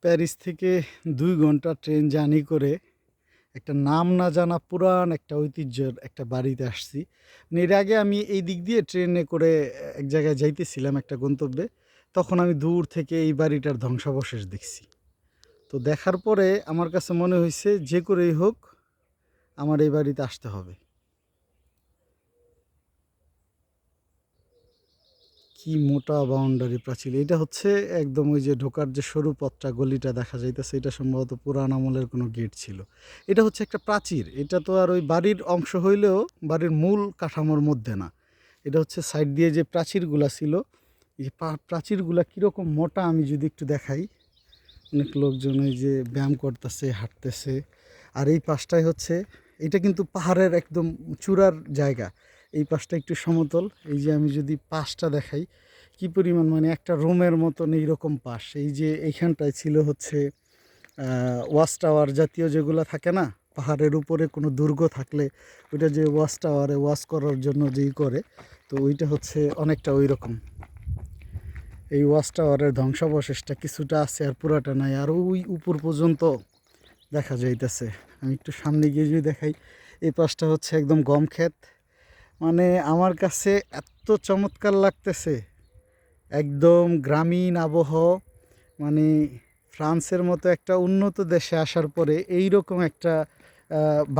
Paris থেকে ২ ঘন্টা train journey করে একটা নাম না জানা পুরান একটা ঐতিহ্যের একটা বাড়িতে আসছি। এর আগে আমি এই দিক দিয়ে ট্রেনে করে এক জায়গায় যাইতেছিলাম একটা গন্তব্যে। তখন আমি দূর থেকে এই বাড়িটার ধ্বংসাবশেষ দেখছি। তো দেখার পরে আমার কাছে মনে হইছে যে করেই হোক আমার এই বাড়িতে আসতে হবে। কি মোটা বাউন্ডারি প্রাচীর! এটা হচ্ছে একদম ওই যে ঢোকার যে সরু পথটা গলিটা দেখা যাইতেছে, এটা সম্ভবত পুরান আমলের কোনো গেট ছিল। এটা হচ্ছে একটা প্রাচীর। এটা তো আর ওই বাড়ির অংশ হইলেও বাড়ির মূল কাঠামোর মধ্যে না। এটা হচ্ছে সাইড দিয়ে যে প্রাচীরগুলা ছিল, এই যে প্রাচীরগুলা কীরকম মোটা আমি যদি একটু দেখাই। অনেক লোকজন এই যে ব্যায়াম করতেছে, হাঁটতেছে। আর এই পাশটায় হচ্ছে, এটা কিন্তু পাহাড়ের একদম চূড়ার জায়গা। এই পাশটা একটু সমতল। এই যে আমি যদি পাশটা দেখাই, কি পরিমাণ মানে একটা রুমের মতন এইরকম পাশ। এই যে এইখানটায় ছিল হচ্ছে ওয়াচ টাওয়ার জাতীয় যেগুলো থাকে না, পাহাড়ের উপরে কোনো দুর্গ থাকলে ওইটা যে ওয়াচ টাওয়ারে ওয়াচ করার জন্য যেই করে, তো ওইটা হচ্ছে অনেকটা ওই রকম। এই ওয়াচ টাওয়ারের ধ্বংসাবশেষটা কিছুটা আছে, আর পুরাটা নাই। আর ওই উপর পর্যন্ত দেখা যাইতেছে। আমি একটু সামনে গিয়ে যদি দেখাই, এই পাশটা হচ্ছে একদম গম ক্ষেত। মানে আমার কাছে এত চমৎকার লাগতেছে, একদম গ্রামীণ আবহাওয়া। মানে ফ্রান্সের মতো একটা উন্নত দেশে আসার পরে এই রকম একটা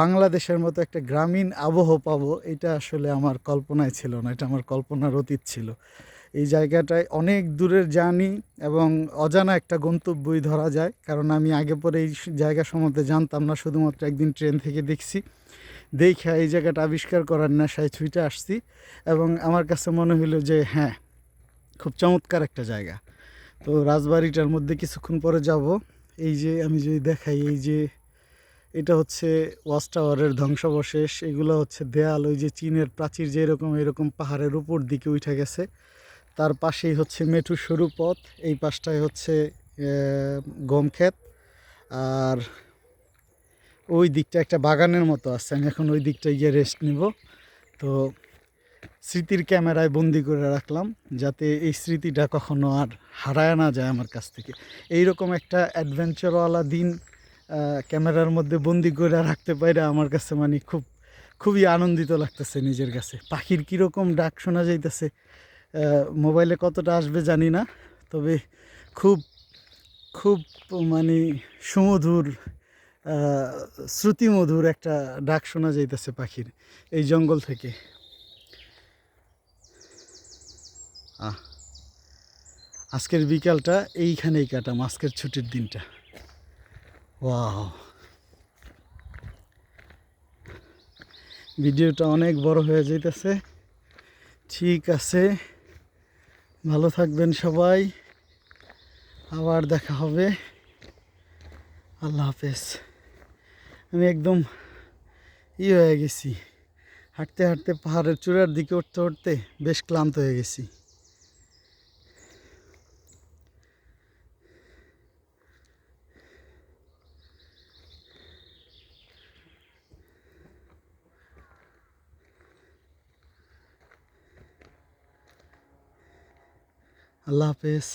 বাংলাদেশের মতো একটা গ্রামীণ আবহাওয়া পাবো, এটা আসলে আমার কল্পনায় ছিল না। এটা আমার কল্পনার অতীত ছিল। এই জায়গাটায় অনেক দূরের জার্নি এবং অজানা একটা গন্তব্যই ধরা যায়, কারণ আমি আগে পরে এই জায়গা সম্বন্ধে জানতাম না। শুধুমাত্র একদিন ট্রেন থেকে দেখছি, দেখে এই জায়গাটা আবিষ্কার করার নেশায় ছুটে আসছি। এবং আমার কাছে মনে হলো যে হ্যাঁ, খুব চমৎকার একটা জায়গা। তো রাজবাড়িটার মধ্যে কিছুক্ষণ পরে যাব। এই যে আমি যদি দেখাই, এই যে এটা হচ্ছে ওয়াচ টাওয়ারের ধ্বংসাবশেষ। এগুলো হচ্ছে দেয়াল, ওই যে চীনের প্রাচীর যেরকম এরকম পাহাড়ের উপর দিকে উঠে গেছে। তার পাশেই হচ্ছে মেঠু সরু পথ। এই পাশটায় হচ্ছে গম ক্ষেত। আর ওই দিকটা একটা বাগানের মতো আছে। আমি এখন ওই দিকটায় গিয়ে রেস্ট নিব। তো স্মৃতির ক্যামেরায় বন্দি করে রাখলাম, যাতে এই স্মৃতিটা কখনো আর হারায় না যায় আমার কাছ থেকে। এইরকম একটা অ্যাডভেঞ্চারওয়ালা দিন ক্যামেরার মধ্যে বন্দি করে রাখতে পারে আমার কাছে মানে খুবই আনন্দিত লাগতেছে নিজের কাছে। পাখির কীরকম ডাক শোনা যাইতেছে, মোবাইলে কতটা আসবে জানি না, তবে খুব খুব মানে সুমধুর, শ্রুতিমধুর একটা ডাক শোনা যাইতেছে পাখির এই জঙ্গল থেকে। আজকের বিকালটা এইখানেই কাটাম, আজকের ছুটির দিনটা। ওয়াও, ভিডিওটা অনেক বড় হয়ে যাইতেছে। ঠিক আছে, ভালো থাকবেন সবাই, আবার দেখা হবে। আল্লাহ হাফেজ। আমি একদম হয়ে গেছি, হাঁটতে হাঁটতে পাহাড়ের চূড়ার দিকে উঠতে উঠতে বেশ ক্লান্ত হয়ে গেছি। আল্লাহ হাফেজ।